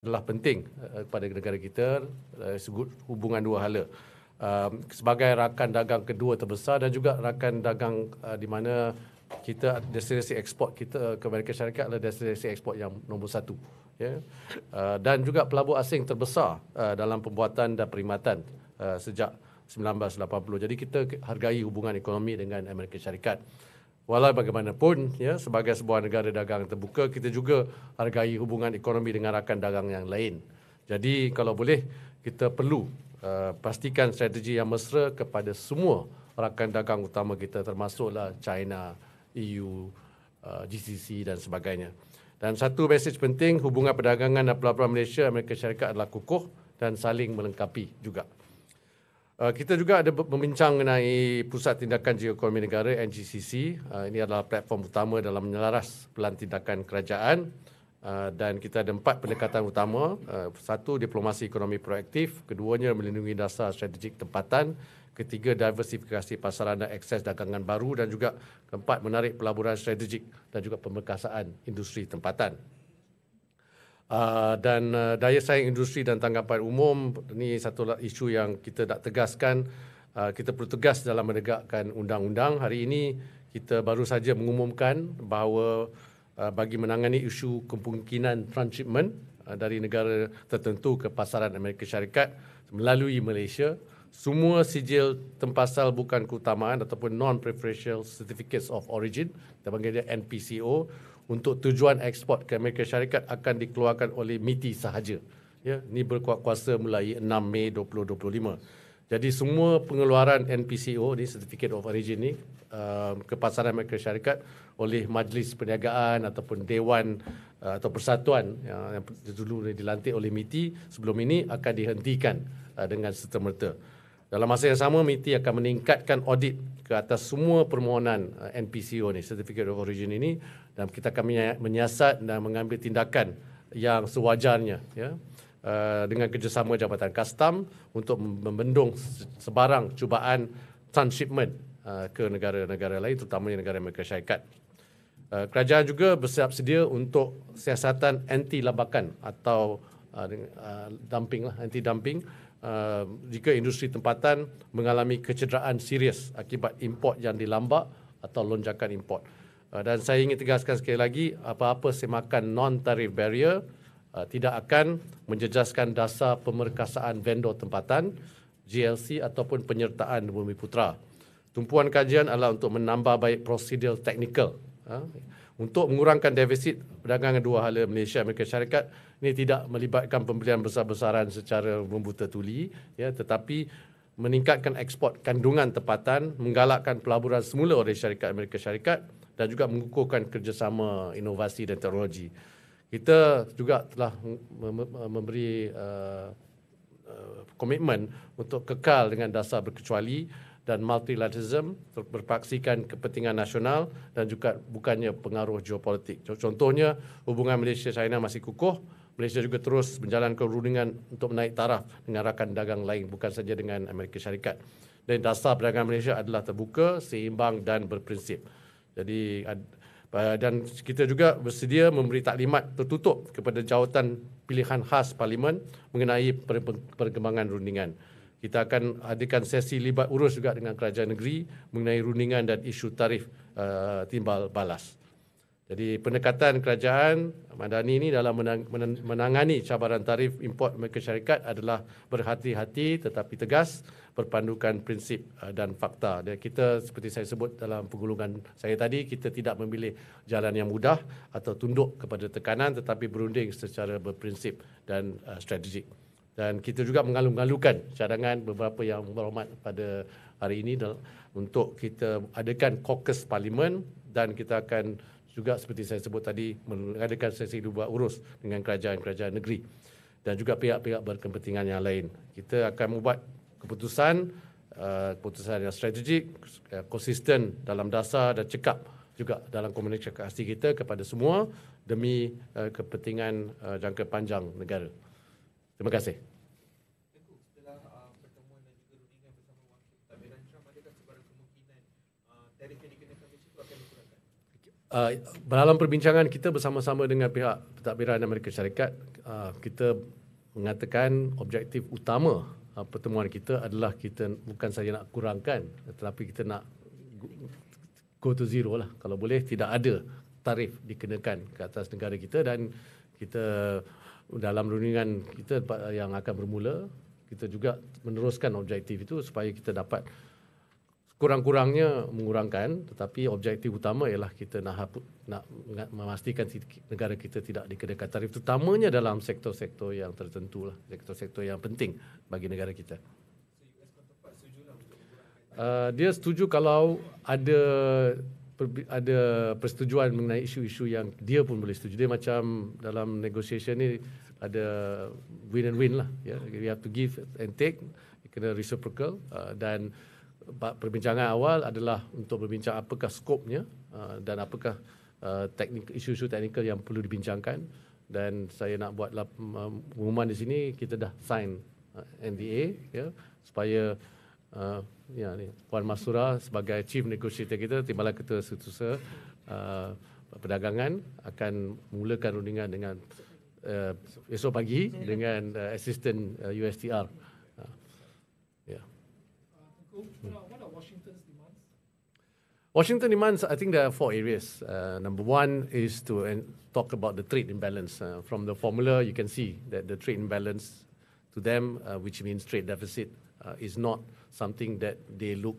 adalah penting kepada negara kita, hubungan dua hala. Sebagai rakan dagang kedua terbesar dan juga rakan dagang di mana kita destinasi ekspor kita ke Amerika Syarikat adalah destinasi ekspor yang nombor 1. Ya. Dan juga pelabur asing terbesar dalam pembuatan dan perkhidmatan sejak 1980. Jadi kita hargai hubungan ekonomi dengan Amerika Syarikat. Walau bagaimanapun, ya, sebagai sebuah negara dagang terbuka, kita juga hargai hubungan ekonomi dengan rakan dagang yang lain. Jadi kalau boleh, kita perlu pastikan strategi yang mesra kepada semua rakan dagang utama kita, termasuklah China, EU, GCC dan sebagainya. Dan satu mesej penting, hubungan perdagangan dan pelaburan Malaysia Amerika Syarikat adalah kukuh dan saling melengkapi juga. Kita juga ada membincang mengenai Pusat Tindakan Geoekonomi Negara NGCC. Ini adalah platform utama dalam menyelaras pelan tindakan kerajaan. Dan kita ada 4 pendekatan utama. Satu, diplomasi ekonomi proaktif. Keduanya, melindungi dasar strategik tempatan. Ketiga, diversifikasi pasaran dan akses dagangan baru. Dan juga keempat, menarik pelaburan strategik dan juga pemerkasaan industri tempatan. Dan daya saing industri dan tanggapan umum, ini satu isu yang kita nak tegaskan. Kita perlu tegas dalam menegakkan undang-undang. Hari ini kita baru saja mengumumkan bahawa bagi menangani isu kemungkinan transshipment dari negara tertentu ke pasaran Amerika Syarikat melalui Malaysia, semua sijil tempasal bukan keutamaan ataupun non-preferential certificates of origin, kita panggil dia NPCO, untuk tujuan ekspor ke Amerika Syarikat akan dikeluarkan oleh MITI sahaja. Ya, ini berkuat kuasa mulai 6 Mei 2025. Jadi semua pengeluaran NPCO ni, Certificate of Origin ni, ke pasaran Amerika Syarikat oleh Majlis Perniagaan ataupun Dewan atau Persatuan yang dulu dilantik oleh MITI sebelum ini akan dihentikan dengan serta-merta. Dalam masa yang sama, MITI akan meningkatkan audit ke atas semua permohonan NPCO ni, Certificate of Origin ini, dan kita akan menyiasat dan mengambil tindakan yang sewajarnya, ya, dengan kerjasama Jabatan Kastam untuk membendung sebarang cubaan transshipment ke negara-negara lain, terutamanya negara Amerika Syarikat. Kerajaan juga bersiap sedia untuk siasatan anti-lambakan atau dumping, anti-dumping, jika industri tempatan mengalami kecederaan serius akibat import yang dilambak atau lonjakan import. Dan saya ingin tegaskan sekali lagi, apa-apa semakan non-tarif barrier tidak akan menjejaskan dasar pemerkasaan vendor tempatan, GLC ataupun penyertaan Bumi Putra. Tumpuan kajian adalah untuk menambah baik prosedur teknikal untuk mengurangkan defisit perdagangan dua hala Malaysia Amerika Syarikat. Ini tidak melibatkan pembelian besar-besaran secara membuta tuli, ya, tetapi meningkatkan ekspor kandungan tempatan, menggalakkan pelaburan semula oleh syarikat Amerika Syarikat dan juga mengukuhkan kerjasama inovasi dan teknologi. Kita juga telah memberi komitmen untuk kekal dengan dasar berkecuali dan multilateralism, berpaksikan kepentingan nasional dan juga bukannya pengaruh geopolitik. Contohnya, hubungan Malaysia-China masih kukuh. Malaysia juga terus menjalankan rundingan untuk menaik taraf dengan rakan dagang lain, bukan saja dengan Amerika Syarikat. Dan dasar perdagangan Malaysia adalah terbuka, seimbang dan berprinsip. Jadi, dan kita juga bersedia memberi taklimat tertutup kepada jawatan pilihan khas Parlimen mengenai perkembangan rundingan. Kita akan adakan sesi libat urus juga dengan kerajaan negeri mengenai rundingan dan isu tarif timbal balas. Jadi pendekatan kerajaan Madani ini dalam menangani cabaran tarif import Amerika Syarikat adalah berhati-hati tetapi tegas, berpandukan prinsip dan fakta. Dan kita, seperti saya sebut dalam penggulungan saya tadi, kita tidak memilih jalan yang mudah atau tunduk kepada tekanan tetapi berunding secara berprinsip dan strategik. Dan kita juga mengalu-alukan cadangan beberapa yang berhormat pada hari ini untuk kita adakan caucus parlimen, dan kita akan juga seperti saya sebut tadi mengadakan sesi libat urus dengan kerajaan-kerajaan negeri dan juga pihak-pihak berkepentingan yang lain. Kita akan membuat keputusan yang strategik, konsisten dalam dasar dan cekap juga dalam komunikasi kita kepada semua demi kepentingan jangka panjang negara. Terima kasih. Setelah pertemuan dan juga rundingan bersama wakil Menteri Trump, adakah sebarang kemungkinan tarif yang dikenakan Malaysia itu akan dikurangkan? Dalam perbincangan kita bersama-sama dengan pihak pentadbiran Amerika Syarikat, kita mengatakan objektif utama pertemuan kita adalah kita bukan saja nak kurangkan, tetapi kita nak go to zero lah. Kalau boleh tidak ada tarif dikenakan ke atas negara kita, dan kita dalam rundingan kita yang akan bermula, kita juga meneruskan objektif itu supaya kita dapat kurang-kurangnya mengurangkan, tetapi objektif utama ialah kita nak memastikan negara kita tidak dikenakan tarif, terutamanya dalam sektor-sektor yang tertentu lah, sektor-sektor yang penting bagi negara kita. Dia setuju kalau ada persetujuan mengenai isu-isu yang dia pun boleh setuju. Dia macam dalam negotiation ni ada win and win lah. We have to give and take, kena reciprocal, dan perbincangan awal adalah untuk berbincang apakah skopnya dan apakah isu-isu teknikal yang perlu dibincangkan. Dan saya nak buat pengumuman di sini, kita dah sign NDA supaya ni Puan Masura sebagai Chief Negotiator kita, Timbalan Ketua Setiausaha Perdagangan, akan mulakan rundingan dengan esok pagi dengan Assistant USTR. What are Washington's demands? Washington demands, I think there are 4 areas. Number one is to talk about the trade imbalance. From the formula, you can see that the trade imbalance to them, which means trade deficit, is not something that they look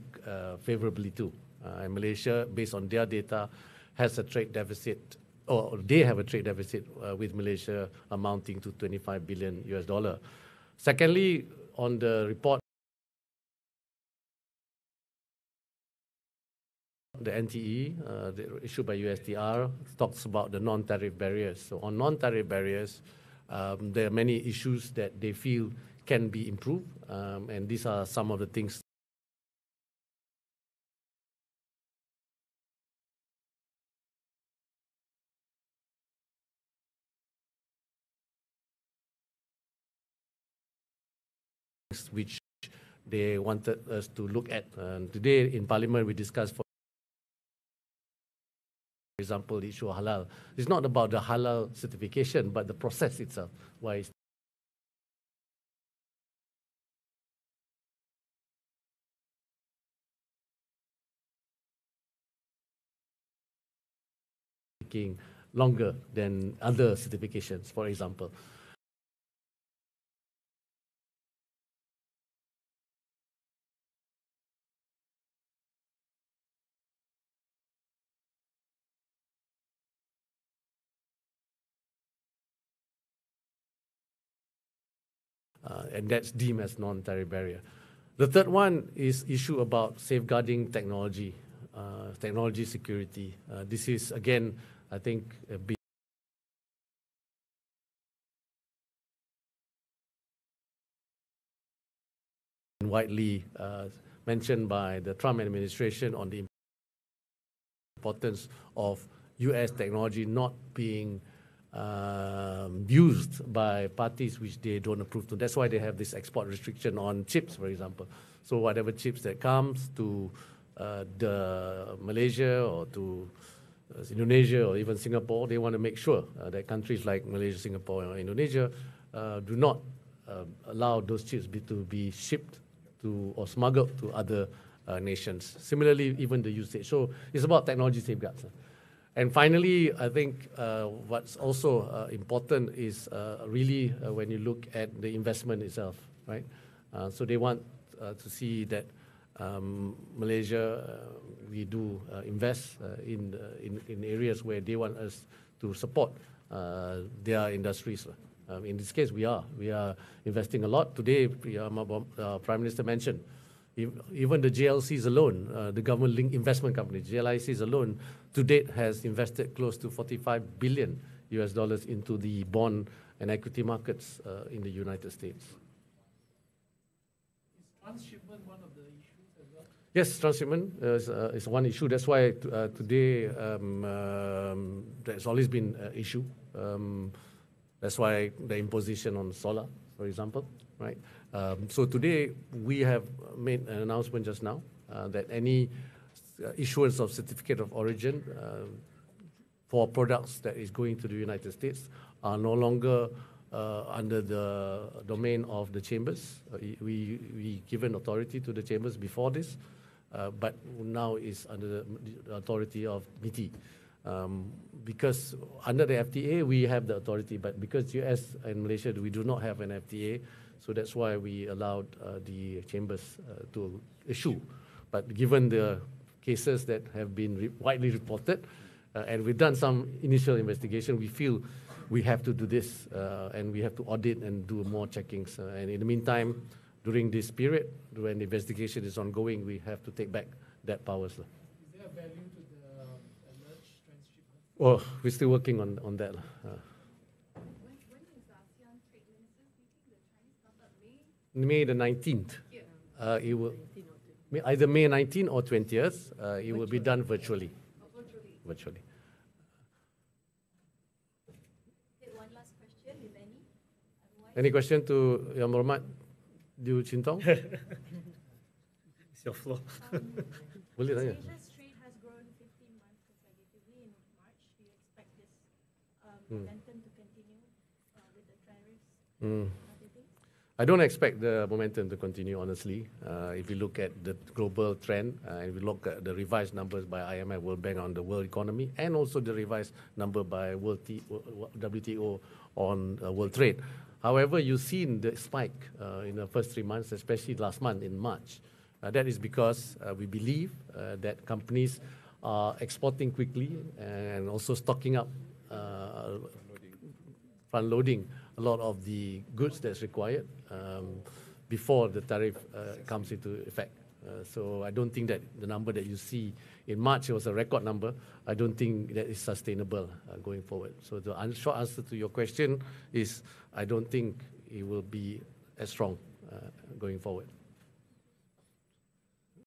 favorably to. And Malaysia, based on their data, has a trade deficit, or they have a trade deficit with Malaysia amounting to $25 billion. Secondly, on the report, the NTE, issued by USTR, talks about the non-tariff barriers. So on non-tariff barriers, there are many issues that they feel can be improved, and these are some of the things which they wanted us to look at. Today in Parliament we discussed, for example, the issue of halal. It's not about the halal certification, but the process itself. Why it's taking longer than other certifications, for example. And that's deemed as non-tariff barrier. The third one is issue about safeguarding technology, technology security. This is, again, I think, a big widely mentioned by the Trump administration on the importance of US technology not being used by parties which they don't approve to. That's why they have this export restriction on chips, for example. So whatever chips that comes to the Malaysia or to Indonesia or even Singapore, they want to make sure that countries like Malaysia, Singapore, or Indonesia do not allow those chips to be shipped to or smuggled to other nations. Similarly, even the usage. So it's about technology safeguards. And finally, I think what's also important is really when you look at the investment itself, right? So they want to see that Malaysia, we do invest in areas where they want us to support their industries. In this case, we are investing a lot. Today, Prime Minister mentioned, even the JLCs alone, the government-linked investment companies, JLICs alone, to date has invested close to $45 billion into the bond and equity markets in the United States. Is transshipment one of the issues as well? Yes, transshipment is one issue. That's why today there's always been an issue. That's why the imposition on solar, for example, right? So today we have made an announcement just now that any issuance of certificate of origin for products that is going to the United States are no longer under the domain of the chambers. We given authority to the chambers before this, but now is under the authority of MITI. Because under the FTA, we have the authority, but because US and Malaysia, we do not have an FTA, so that's why we allowed the chambers to issue. But given the cases that have been widely reported, and we've done some initial investigation, we feel we have to do this, and we have to audit and do more checkings. And in the meantime, during this period, when the investigation is ongoing, we have to take back that powers. Is there a value to the alleged transshipment? Oh, we're still working on that. When is the ASEAN trade ministers meeting? The Chinese started May the 19th. Yeah. It will either May 19th or 20th. It will be done virtually. Virtually. One last question, if any. Otherwise, Any question to Yang Berhormat Liu Chintong? It's your floor. Boleh tanya. Asia's trade has grown 15 months consecutively in March. Do you expect this momentum to continue with the tariffs? Other things? I don't expect the momentum to continue, honestly. If you look at the global trend, if you look at the revised numbers by IMF, World Bank on the world economy, and also the revised number by WTO on world trade. However, you've seen the spike in the first 3 months, especially last month in March. That is because we believe that companies are exporting quickly and also stocking up, front-loading a lot of the goods that's required before the tariff comes into effect. So I don't think that the number that you see in March, it was a record number. I don't think that is sustainable going forward. So the short answer to your question is I don't think it will be as strong going forward.